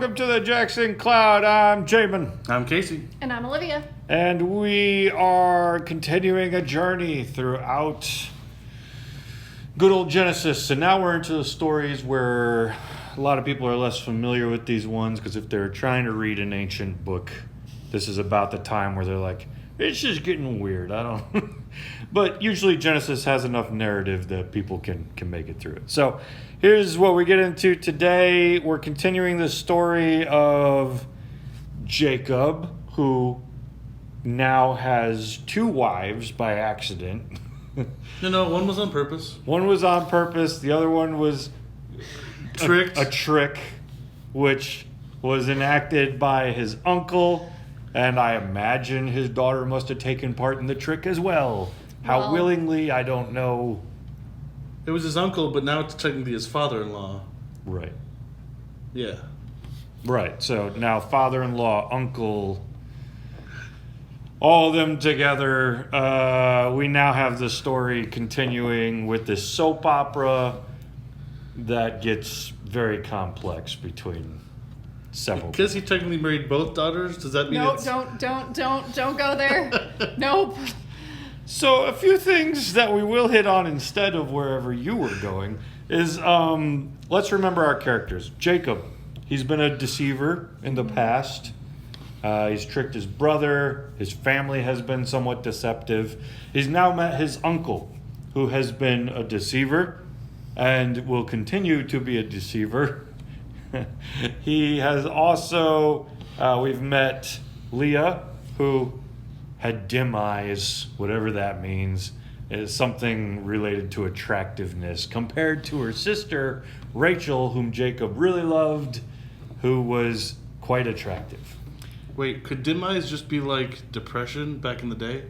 welcome to the Jackson Cloud. I'm Jamin. I'm Casey. And I'm Olivia. And we are continuing a journey throughout good old Genesis. And now we're into the stories where a lot of people are less familiar with these ones, because if they're trying to read an ancient book, this is about the time where they're like, it's just getting weird. I don't... But usually Genesis has enough narrative that people can make it through it. So here's what we get into today. We're continuing the story of Jacob, who now has two wives by accident. No, one was on purpose. One was on purpose. The other one was Tricked. A trick, which was enacted by his uncle. And I imagine his daughter must have taken part in the trick as well. How willingly, I don't know. It was his uncle, but now it's technically his father-in-law. Right. Yeah. Right. So now father-in-law, uncle, all of them together. We now have the story continuing with this soap opera that gets very complex between several Because he technically married both daughters, does that mean No, it's... don't go there. Nope. So a few things that we will hit on instead of wherever you were going is, let's remember our characters. Jacob, he's been a deceiver in the past. He's tricked his brother. His family has been somewhat deceptive. He's now met his uncle, who has been a deceiver and will continue to be a deceiver. He has also, we've met Leah, who had dim eyes, whatever that means. Is something related to attractiveness compared to her sister, Rachel, whom Jacob really loved, who was quite attractive. Wait, could dim eyes just be like depression back in the day?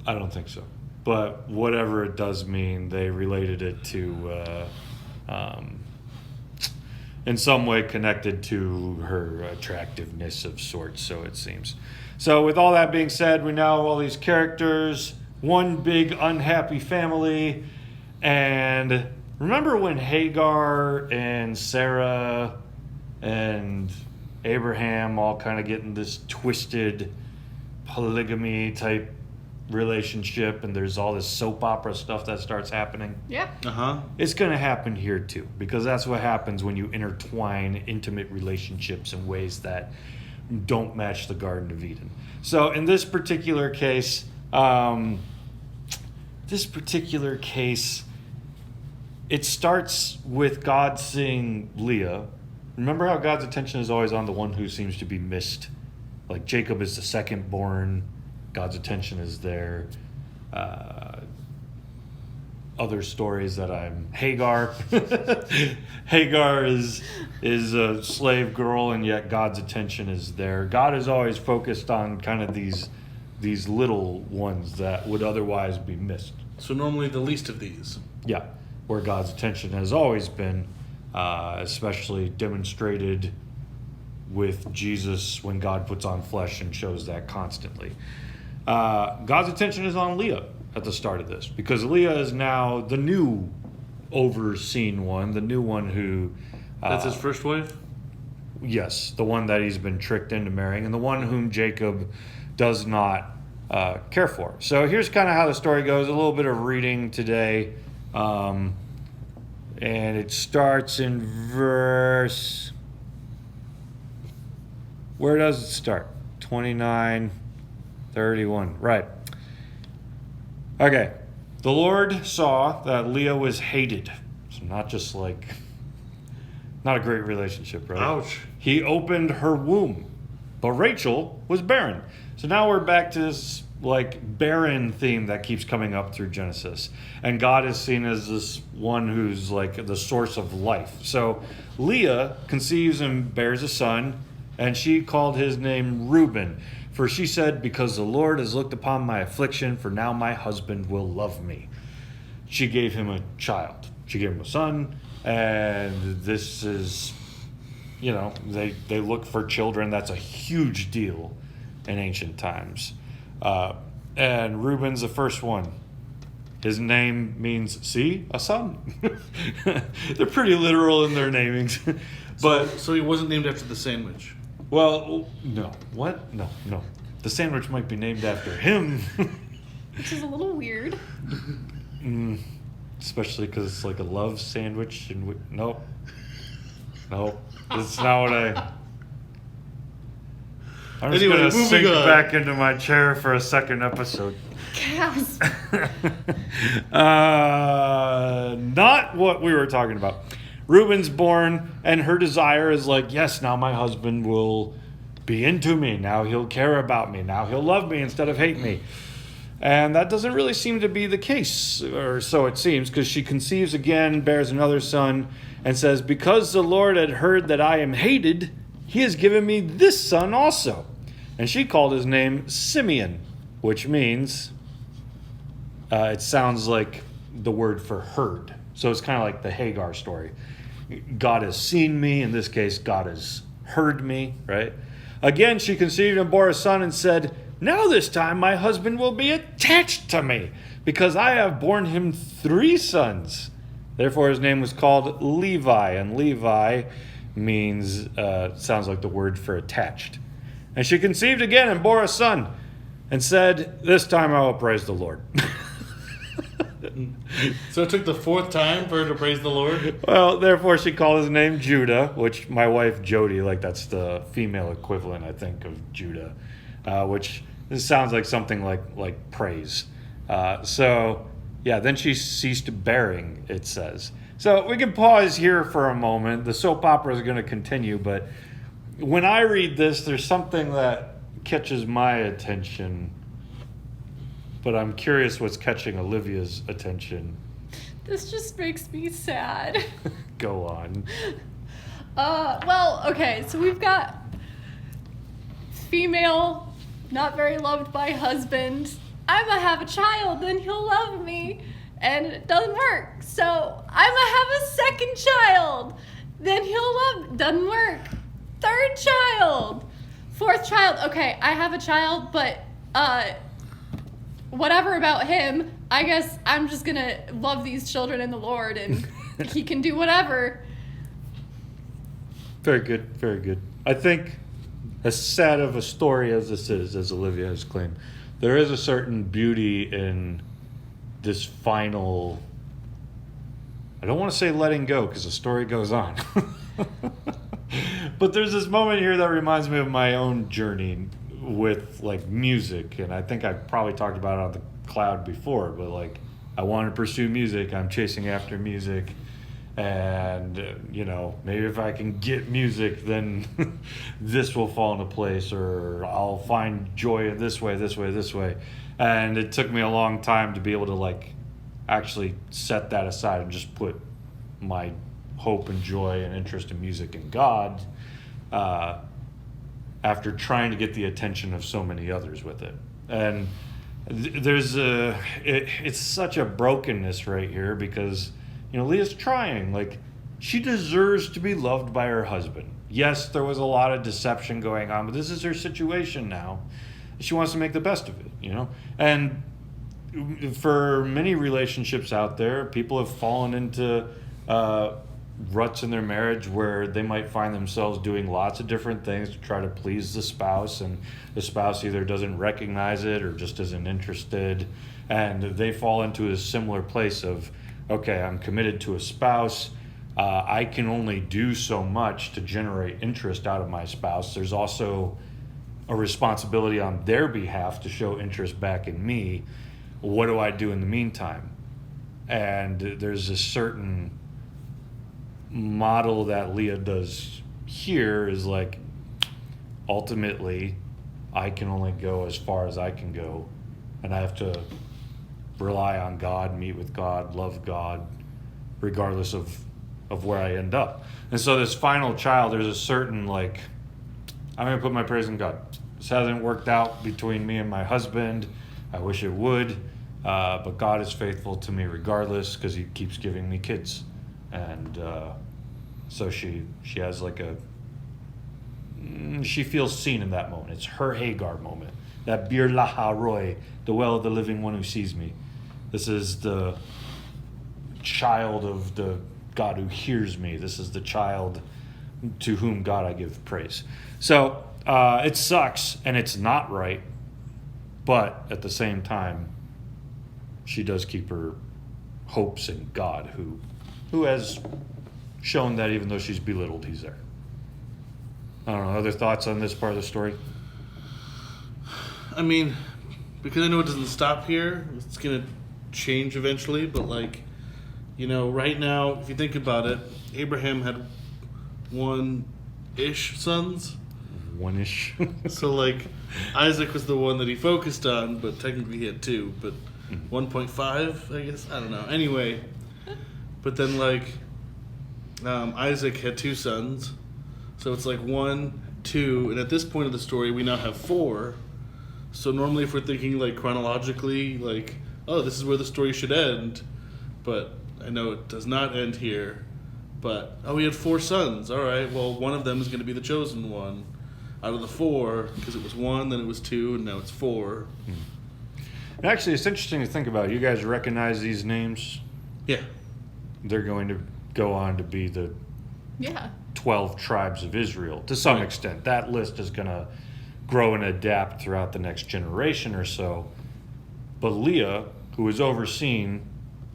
I don't think so. But whatever it does mean, they related it to, in some way connected to her attractiveness of sorts, so it seems. So with all that being said, we now have all these characters, one big unhappy family, and remember when Hagar and Sarah and Abraham all kind of get in this twisted polygamy type relationship, and there's all this soap opera stuff that starts happening? Yeah. Uh-huh. It's going to happen here too, because that's what happens when you intertwine intimate relationships in ways that don't match the Garden of Eden. So in this particular case, it starts with God seeing Leah. Remember how God's attention is always on the one who seems to be missed? Like Jacob is the second born. God's attention is there. Other stories that Hagar. Hagar is a slave girl, and yet God's attention is there. God is always focused on kind of these little ones that would otherwise be missed. So normally the least of these. Yeah, where God's attention has always been, especially demonstrated with Jesus when God puts on flesh and shows that constantly. God's attention is on Leah at the start of this, because Leah is now the new overseen one, the new one who... That's his first wife? Yes, the one that he's been tricked into marrying, and the one whom Jacob does not care for. So here's kind of how the story goes, a little bit of reading today. And it starts in verse... Where does it start? 29, 31. Right. Okay. The Lord saw that Leah was hated. So not just like... Not a great relationship, right? Ouch. He opened her womb, but Rachel was barren. So now we're back to this like barren theme that keeps coming up through Genesis. And God is seen as this one who's like the source of life. So Leah conceives and bears a son, and she called his name Reuben. For she said, because the Lord has looked upon my affliction, for now my husband will love me. She gave him a child. She gave him a son, and this is, they look for children. That's a huge deal in ancient times. And Reuben's the first one. His name means, see, a son. They're pretty literal in their namings. But So he wasn't named after the sandwich. well, no. What? No. The sandwich might be named after him. Which is a little weird. Especially because it's like a love sandwich. And nope. That's not what I'm just Anyway, gonna moving sink on. back into my chair for a second episode. Gasp. Not what we were talking about. Reuben's born, and her desire is like, yes, now my husband will be into me. Now he'll care about me. Now he'll love me instead of hate me. And that doesn't really seem to be the case, or so it seems, because she conceives again, bears another son, and says, because the Lord had heard that I am hated, he has given me this son also. And she called his name Simeon, which means, it sounds like the word for heard. So it's kind of like the Hagar story. God has seen me. In this case, God has heard me, right? Again, she conceived and bore a son and said, now this time my husband will be attached to me, because I have borne him 3 sons. Therefore his name was called Levi, and Levi means, sounds like the word for attached. And she conceived again and bore a son, and said, this time I will praise the Lord. So it took the 4th time for her to praise the Lord? Well, therefore she called his name Judah, which my wife Jody, like that's the female equivalent, I think, of Judah, which sounds like something like praise. So, yeah, then she ceased bearing, it says. So we can pause here for a moment. The soap opera is going to continue, but when I read this, there's something that catches my attention, but I'm curious what's catching Olivia's attention. This just makes me sad. Go on. Well, okay, so we've got female, not very loved by husband. I'm gonna have a child, then he'll love me. And it doesn't work. So I'm gonna have a second child, then he'll love me. Doesn't work. 3rd child. 4th child. Okay, I have a child, but whatever about him. I guess I'm just gonna love these children in the Lord, and he can do whatever. Very good, very good. I think, as sad of a story as this is, as Olivia has claimed, there is a certain beauty in this final, I don't want to say letting go, because the story goes on. But there's this moment here that reminds me of my own journey with like music, and I think I probably talked about it on the cloud before, but like I want to pursue music, I'm chasing after music, and maybe if I can get music, then this will fall into place, or I'll find joy this way. And it took me a long time to be able to like actually set that aside and just put my hope and joy and interest in music and God, after trying to get the attention of so many others with it. And it's such a brokenness right here, because Leah's trying, like, she deserves to be loved by her husband. Yes, there was a lot of deception going on, but this is her situation now. She wants to make the best of it, And for many relationships out there, people have fallen into ruts in their marriage where they might find themselves doing lots of different things to try to please the spouse, and the spouse either doesn't recognize it or just isn't interested, and they fall into a similar place of, okay, I'm committed to a spouse, I can only do so much to generate interest out of my spouse. There's also a responsibility on their behalf to show interest back in me. What do I do in the meantime? And there's a certain model that Leah does here is like, ultimately, I can only go as far as I can go, and I have to rely on God, meet with God, love God, regardless of where I end up. And so this final child, there's a certain like, I'm going to put my praise in God. This hasn't worked out between me and my husband. I wish it would, but God is faithful to me regardless, because he keeps giving me kids. And so she has like she feels seen in that moment. It's her Hagar moment. That Bilhah Roy, the well of the living one who sees me. This is the child of the God who hears me. This is the child to whom God I give praise. So it sucks and it's not right, but at the same time, she does keep her hopes in God, who has shown that even though she's belittled, he's there. I don't know. Other thoughts on this part of the story? I mean, because I know it doesn't stop here, it's going to change eventually, but like, you know, right now, if you think about it, Abraham had one-ish sons. One-ish. So like, Isaac was the one that he focused on, but technically he had two, but 1.5, I guess? I don't know. Anyway, but then like, Isaac had two sons, so it's like 1, 2, and at this point of the story, we now have 4. So normally if we're thinking like chronologically, like, oh, this is where the story should end, but I know it does not end here. But, oh, he had 4 sons. All right, well, one of them is going to be the chosen one out of the 4, because it was 1, then it was 2, and now it's 4. Actually, it's interesting to think about. You guys recognize these names? Yeah. They're going to go on to be the Yeah. 12 tribes of Israel to some Right. extent. That list is going to grow and adapt throughout the next generation or so. But Leah, who was overseen,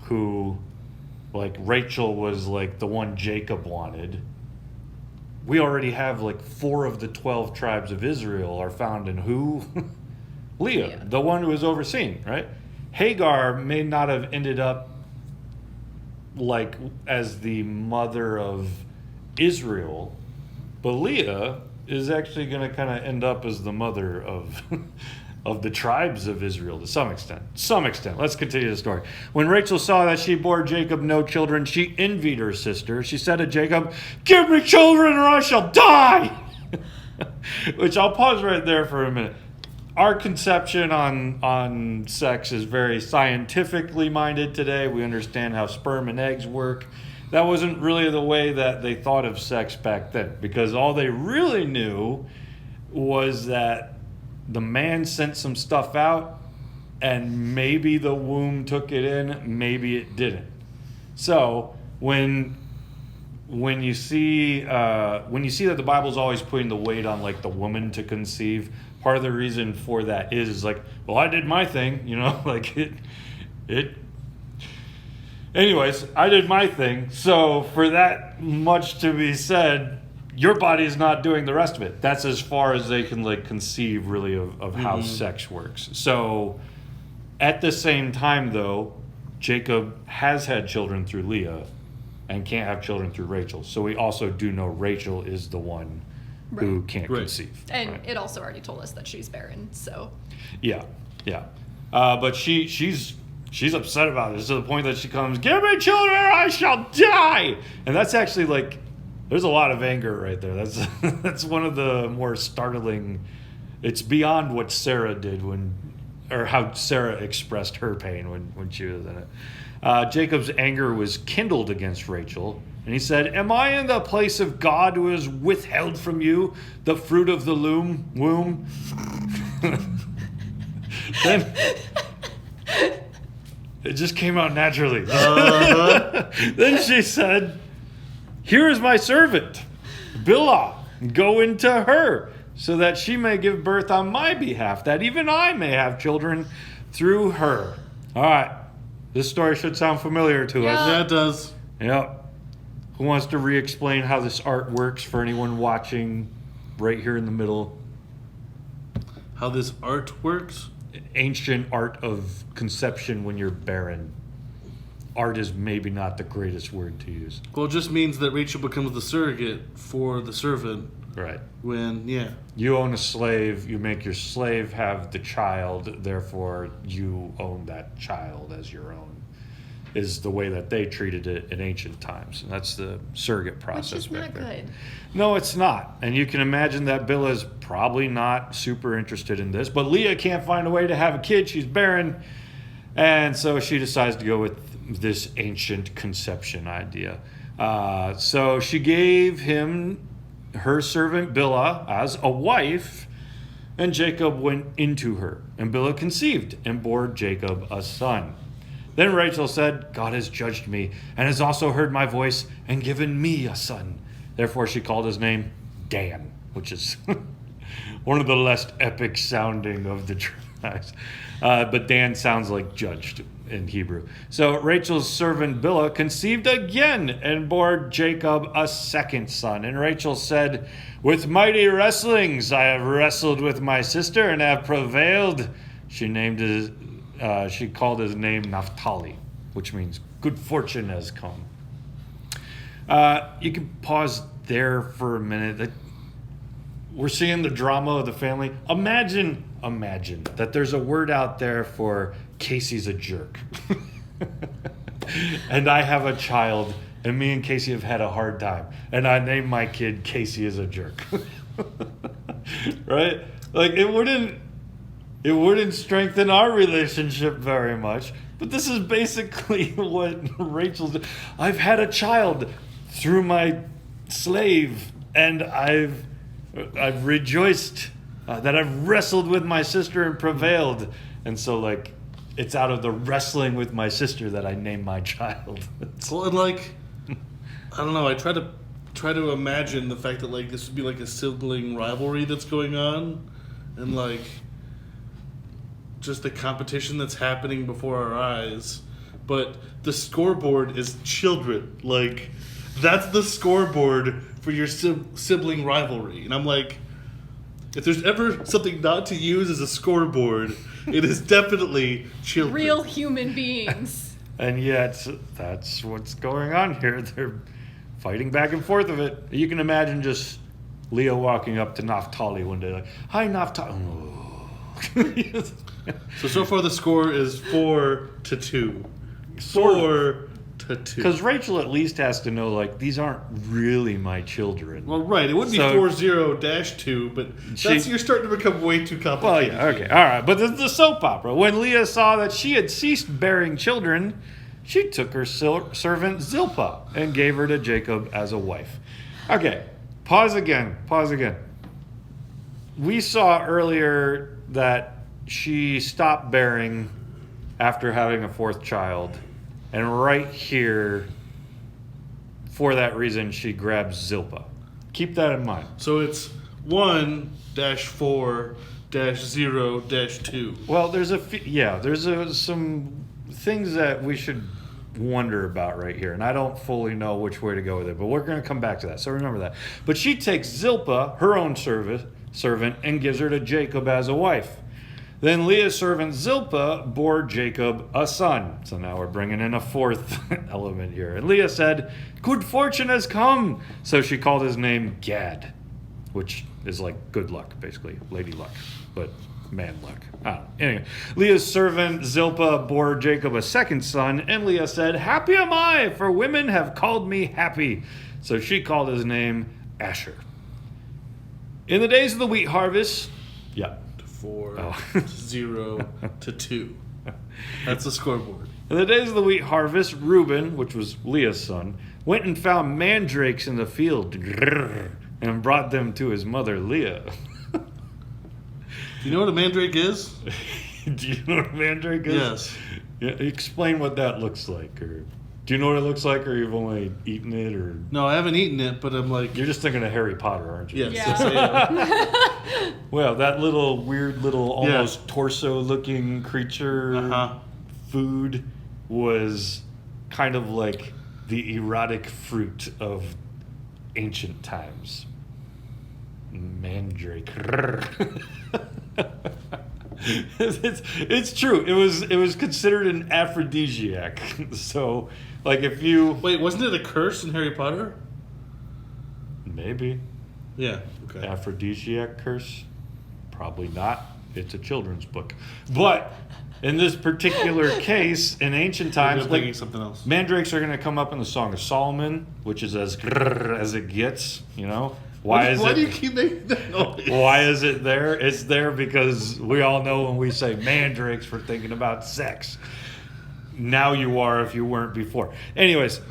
who, like, Rachel was like the one Jacob wanted. We already have like 4 of the 12 tribes of Israel are found in who? Leah, Leah. the one who was overseen, right? Hagar may not have ended up like as the mother of Israel, but Leah is actually going to kind of end up as the mother of of the tribes of Israel to some extent. Some extent. Let's continue the story. When Rachel saw that she bore Jacob no children, she envied her sister. She said to Jacob, "Give me children or I shall die." Which I'll pause right there for a minute. Our conception on sex is very scientifically minded today. We understand how sperm and eggs work. That wasn't really the way that they thought of sex back then, because all they really knew was that the man sent some stuff out and maybe the womb took it in, maybe it didn't. So when you see that the Bible's always putting the weight on like the woman to conceive, part of the reason for that is like, well, I did my thing, you know, like it. Anyways, I did my thing. So for that much to be said, your body's not doing the rest of it. That's as far as they can like conceive really of how sex works. So at the same time though, Jacob has had children through Leah and can't have children through Rachel. So we also do know Rachel is the one who can't conceive. And right? it also already told us that she's barren, so. Yeah. But she's upset about this to the point that she comes, "Give me children or I shall die." And that's actually like, there's a lot of anger right there. That's one of the more startling. It's beyond what Sarah did or how Sarah expressed her pain when she was in it. Jacob's anger was kindled against Rachel, and he said, "Am I in the place of God who has withheld from you the fruit of the womb?" Then it just came out naturally. Then she said, "Here is my servant, Bilhah. Go into her, so that she may give birth on my behalf, that even I may have children through her." All right. This story should sound familiar to us. Yeah, it does. Yep. Who wants to re-explain how this art works for anyone watching right here in the middle? How this art works? Ancient art of conception when you're barren. Art is maybe not the greatest word to use. Well, it just means that Rachel becomes the surrogate for the servant Right. when, yeah. You own a slave, you make your slave have the child, therefore you own that child as your own, is the way that they treated it in ancient times. And that's the surrogate process Which is back not there. good. No, it's not. And you can imagine that Bilhah is probably not super interested in this. But Leah can't find a way to have a kid. She's barren. And so she decides to go with this ancient conception idea. So she gave him her servant Bilhah as a wife, and Jacob went into her. And Bilhah conceived and bore Jacob a son. Then Rachel said, "God has judged me and has also heard my voice and given me a son." Therefore, she called his name Dan, which is one of the less epic sounding of the tribes. But Dan sounds like judged in Hebrew. So Rachel's servant Bilhah conceived again and bore Jacob a second son. And Rachel said, "With mighty wrestlings I have wrestled with my sister and have prevailed." She called his name Naphtali, which means good fortune has come. You can pause there for a minute. We're seeing the drama of the family. Imagine that there's a word out there for Casey's a jerk. And I have a child, and me and Casey have had a hard time. And I named my kid Casey is a jerk. Right? Like, it wouldn't strengthen our relationship very much. But this is basically what Rachel's. I've had a child through my slave, and I've rejoiced that I've wrestled with my sister and prevailed. And so, like, it's out of the wrestling with my sister that I named my child. Well, and like, I don't know. I try to imagine the fact that like this would be like a sibling rivalry that's going on, and like just the competition that's happening before our eyes. But the scoreboard is children. Like, that's the scoreboard for your sibling rivalry. And I'm like, if there's ever something not to use as a scoreboard, it is definitely children. Real human beings. And yet, that's what's going on here. They're fighting back and forth of it. You can imagine just Leah walking up to Naphtali one day, like, "Hi, Naphtali." So far the score is 4-2. Sort of. 4-2. Because Rachel at least has to know, like, these aren't really my children. Well, right. It wouldn't be 4-0-2, but you're starting to become way too complicated. Well, yeah, okay, all right. But the soap opera. When Leah saw that she had ceased bearing children, she took her servant Zilpah and gave her to Jacob as a wife. Okay, pause again. We saw earlier that she stopped bearing after having a fourth child. And right here, for that reason, she grabs Zilpah. Keep that in mind. So it's 1-4-0-2. Well, there's some things that we should wonder about right here, and I don't fully know which way to go with it, but we're going to come back to that, so remember that. But she takes Zilpah, her own servant, and gives her to Jacob as a wife. Then Leah's servant Zilpah bore Jacob a son. So now we're bringing in a fourth element here. And Leah said, "Good fortune has come." So she called his name Gad, which is like good luck, basically. Lady luck, but man luck. Anyway, Leah's servant Zilpah bore Jacob a second son. And Leah said, "Happy am I, for women have called me happy." So she called his name Asher. In the days of the wheat harvest, 4-0-2. That's the scoreboard. In the days of the wheat harvest, Reuben, which was Leah's son, went and found mandrakes in the field and brought them to his mother Leah. Do you know what a mandrake is? Do you know what a mandrake is? Yes. Yeah, explain what that looks like. Or do you know what it looks like, or you've only eaten it? Or No, I haven't eaten it, but I'm like... You're just thinking of Harry Potter, aren't you? Yes. Yeah. Well, that weird almost torso-looking creature food was kind of like the erotic fruit of ancient times. Mandrake. It's true. It was considered an aphrodisiac. So, like, if you Wait, wasn't it a curse in Harry Potter? maybe Yeah. Okay. aphrodisiac curse, probably not. It's a children's book. But in this particular case, in ancient times, I'm thinking something else. mandrakes are going to come up in the Song of Solomon, which is as grrr as it gets. You know why do you keep making that noise? Why is it there? It's there because we all know when we say mandrakes, we're thinking about sex. Now you are if you weren't before. Anyways,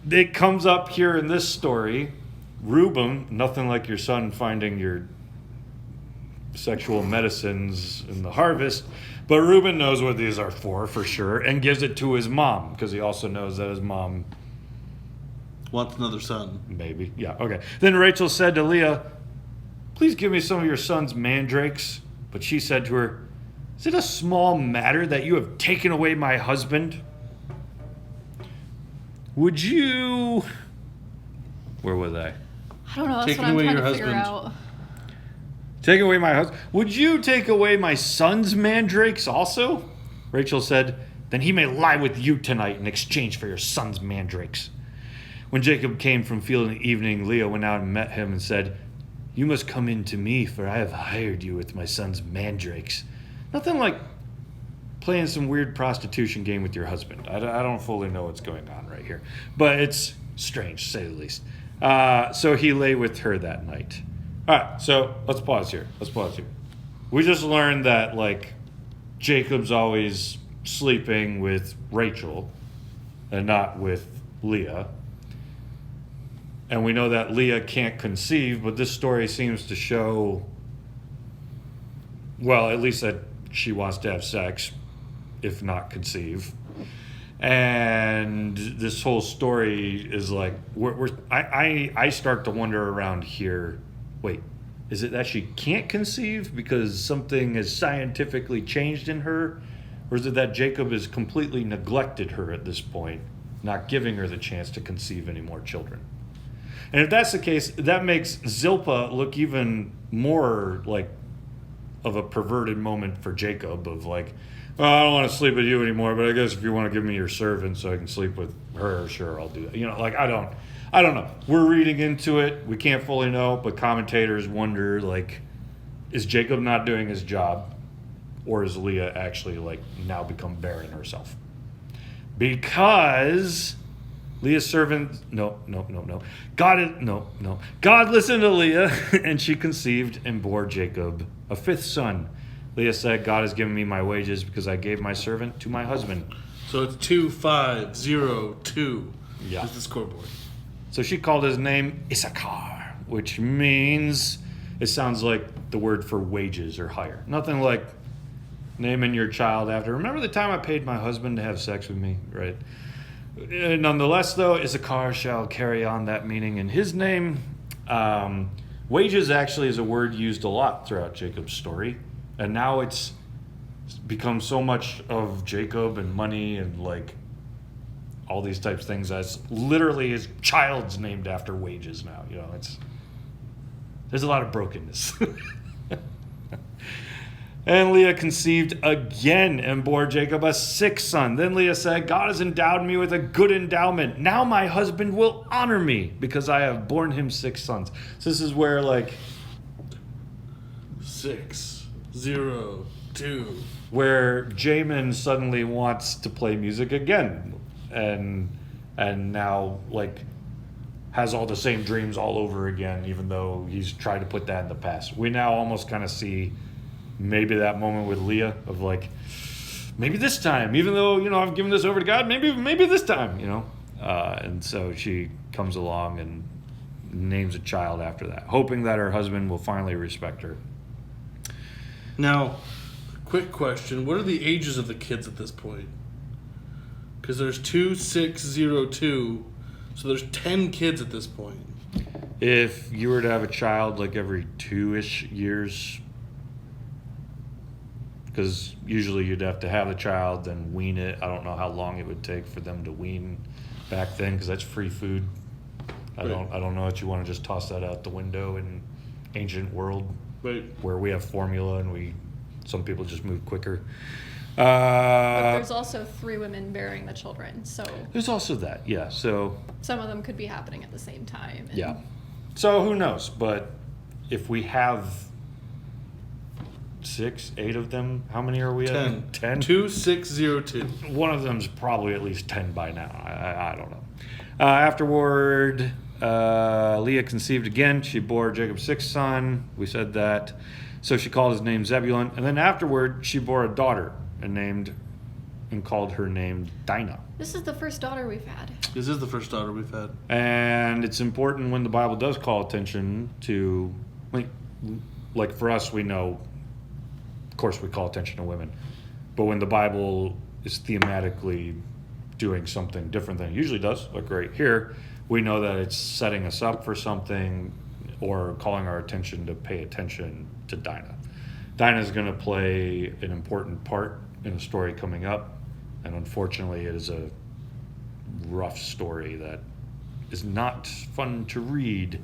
it comes up here in this story. Reuben, nothing like your son finding your sexual medicines in the harvest, but Reuben knows what these are for sure, and gives it to his mom because he also knows that his mom wants another son. Maybe. Yeah, okay. Then Rachel said to Leah, "Please give me some of your son's mandrakes." But she said to her, "Is it a small matter that you have taken away my husband? Would you..." Where was I? I don't know. That's Taking what I'm away trying your to figure husband. out. Take away my husband. Would you take away my son's mandrakes also? Rachel said, "Then he may lie with you tonight in exchange for your son's mandrakes." When Jacob came from field in the evening, Leah went out and met him and said, "You must come in to me, for I have hired you with my son's mandrakes." Nothing like playing some weird prostitution game with your husband. I don't fully know what's going on right here, but it's strange, to say the least. So he lay with her that night. All right, so let's pause here. We just learned that, like, Jacob's always sleeping with Rachel and not with Leah. And we know that Leah can't conceive, but this story seems to show, well, at least that she wants to have sex, if not conceive. And this whole story is like, I start to wonder around here, wait, is it that she can't conceive because something has scientifically changed in her? Or is it that Jacob has completely neglected her at this point, not giving her the chance to conceive any more children? And if that's the case, that makes Zilpah look even more like of a perverted moment for Jacob of like, well, I don't want to sleep with you anymore, but I guess if you want to give me your servant so I can sleep with her, sure, I'll do that. You know, like, I don't know. We're reading into it. We can't fully know, but commentators wonder, like, is Jacob not doing his job? Or is Leah actually, like, now become barren herself? Because Leah's servant, God listened to Leah, and she conceived and bore Jacob a fifth son. Leah said, "God has given me my wages because I gave my servant to my husband." So it's 2502. Yeah. Is the scoreboard. So she called his name Issachar, which means, it sounds like the word for wages or hire. Nothing like naming your child after, remember the time I paid my husband to have sex with me, right? Nonetheless, though, Issachar shall carry on that meaning in his name. Wages actually is a word used a lot throughout Jacob's story. And now it's become so much of Jacob and money and like all these types of things as literally his child's named after wages now. You know, there's a lot of brokenness. And Leah conceived again and bore Jacob a sixth son. Then Leah said, "God has endowed me with a good endowment. Now my husband will honor me because I have borne him six sons." So this is where like 602. Where Jamin suddenly wants to play music again, and now like has all the same dreams all over again, even though he's tried to put that in the past. We now almost kind of see maybe that moment with Leah of like, maybe this time, even though, you know, I've given this over to God, maybe this time, you know. And so she comes along and names a child after that, hoping that her husband will finally respect her. Now, quick question. What are the ages of the kids at this point? Because there's 2602, so there's 10 kids at this point. If you were to have a child like every 2-ish years, because usually you'd have to have a child, then wean it. I don't know how long it would take for them to wean back then, because that's free food. I don't know that you want to just toss that out the window in ancient world, Right. where we have formula and some people just move quicker. But there's also 3 women bearing the children, so There's also that, yeah. So some of them could be happening at the same time. And yeah. So who knows? But if we have 6, 8 of them, how many are we 10. at? 10? 2602. One of them's probably at least 10 by now. I don't know. Afterward, Leah conceived again. She bore Jacob's sixth son. We said that. So she called his name Zebulun. And then afterward, she bore a daughter and called her name Dinah. This is the first daughter we've had. This is the first daughter we've had. And it's important when the Bible does call attention to, like for us, we know, of course, we call attention to women. But when the Bible is thematically doing something different than it usually does, like right here, we know that it's setting us up for something or calling our attention to pay attention to Dinah. Dinah is going to play an important part in the story coming up, and unfortunately it is a rough story that is not fun to read,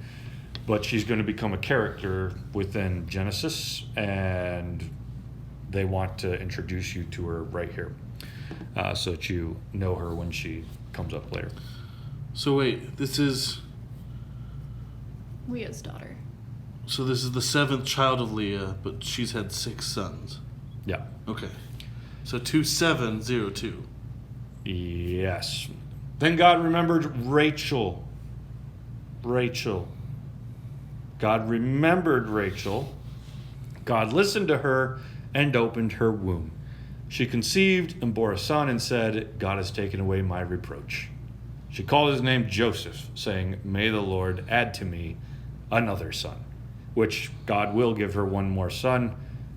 but she's going to become a character within Genesis, and they want to introduce you to her right here, so that you know her when she comes up later. So wait, this is Leah's daughter. so this is the 7th child of Leah, but she's had 6 sons. Yeah. Okay. So 2702. Yes. Then God remembered Rachel. God remembered Rachel. God listened to her and opened her womb. She conceived and bore a son and said, God has taken away my reproach. She called his name Joseph, saying, may the Lord add to me another son, which God will give her one more son,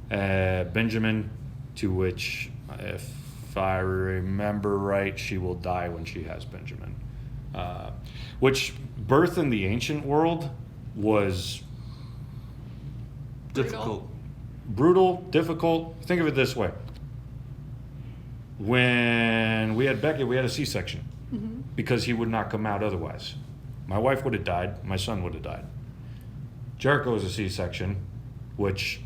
Benjamin, to which, if I remember right, she will die when she has Benjamin. Which birth in the ancient world was Difficult. brutal, difficult. Think of it this way. When we had Beckett, we had a C-section because he would not come out otherwise. My wife would have died. My son would have died. Jericho was a C-section, which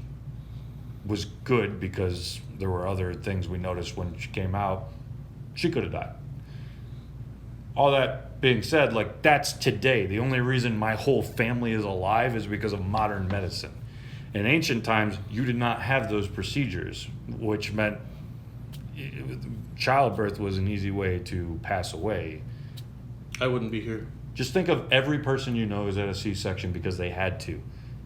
was good because there were other things we noticed when she came out. She could have died. All that being said, like, that's today. The only reason my whole family is alive is because of modern medicine. In ancient times, you did not have those procedures, which meant childbirth was an easy way to pass away. I wouldn't be here. Just think of every person you know who's at a C-section because they had to.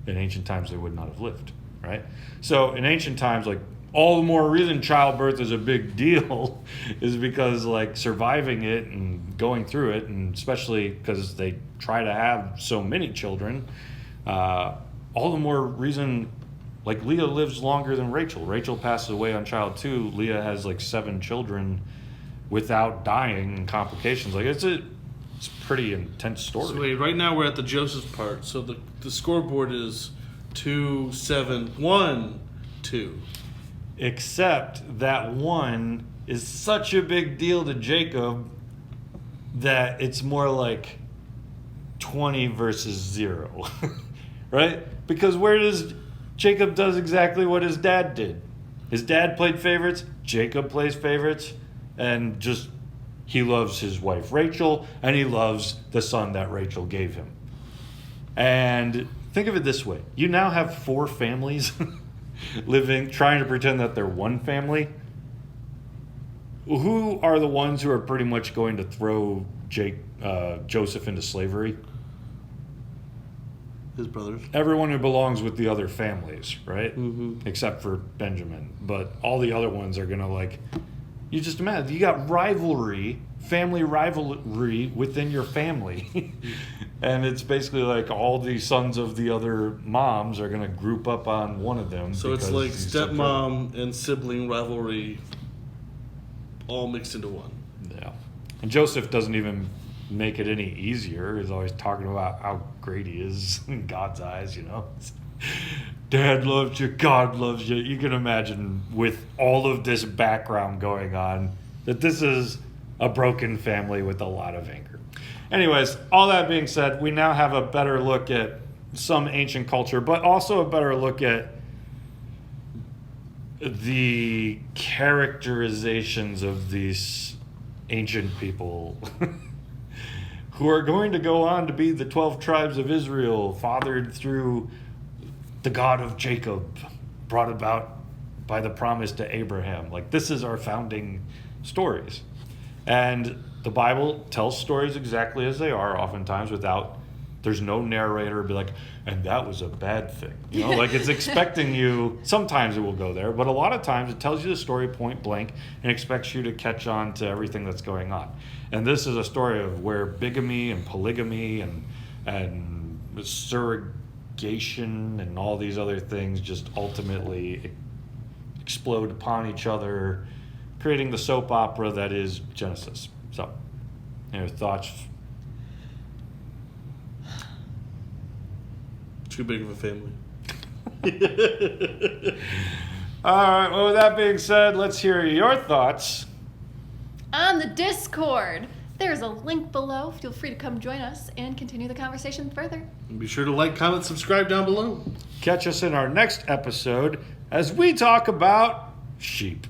In ancient times, they would not have lived, right? So in ancient times, like, all the more reason childbirth is a big deal is because, like, surviving it and going through it, and especially because they try to have so many children, all the more reason, like, Leah lives longer than Rachel. Rachel passes away on child 2. Leah has like 7 children without dying and complications. Like, it's a pretty intense story. So wait, right now we're at the Joseph part. So the scoreboard is 2, 7, 1, 2. Except that 1 is such a big deal to Jacob that it's more like 20 versus 0. Right? Because Jacob does exactly what his dad did. His dad played favorites, Jacob plays favorites, and just he loves his wife Rachel, and he loves the son that Rachel gave him. And think of it this way. You now have 4 families trying to pretend that they're one family. Who are the ones who are pretty much going to throw Joseph into slavery? His brothers. Everyone who belongs with the other families, right? Mm-hmm. Except for Benjamin. But all the other ones are going to, like, you just imagine, you got family rivalry within your family. And it's basically like all the sons of the other moms are going to group up on one of them. So it's like he's so stepmom and sibling rivalry all mixed into one. Yeah. And Joseph doesn't even make it any easier. He's always talking about how great he is in God's eyes, you know. Dad loves you, God loves you. You can imagine, with all of this background going on, that this is a broken family with a lot of anger. Anyways, all that being said, we now have a better look at some ancient culture, but also a better look at the characterizations of these ancient people who are going to go on to be the 12 tribes of Israel, fathered through the God of Jacob, brought about by the promise to Abraham. Like, this is our founding stories. And the Bible tells stories exactly as they are, oftentimes there's no narrator be like, and that was a bad thing. You know, like, it's expecting you, sometimes it will go there, but a lot of times it tells you the story point blank and expects you to catch on to everything that's going on. And this is a story of where bigamy and polygamy and surrogation and all these other things just ultimately explode upon each other, creating the soap opera that is Genesis. So, thoughts? Too big of a family. All right, well, with that being said, let's hear your thoughts. On the Discord, there's a link below. Feel free to come join us and continue the conversation further. And be sure to like, comment, subscribe down below. Catch us in our next episode as we talk about sheep.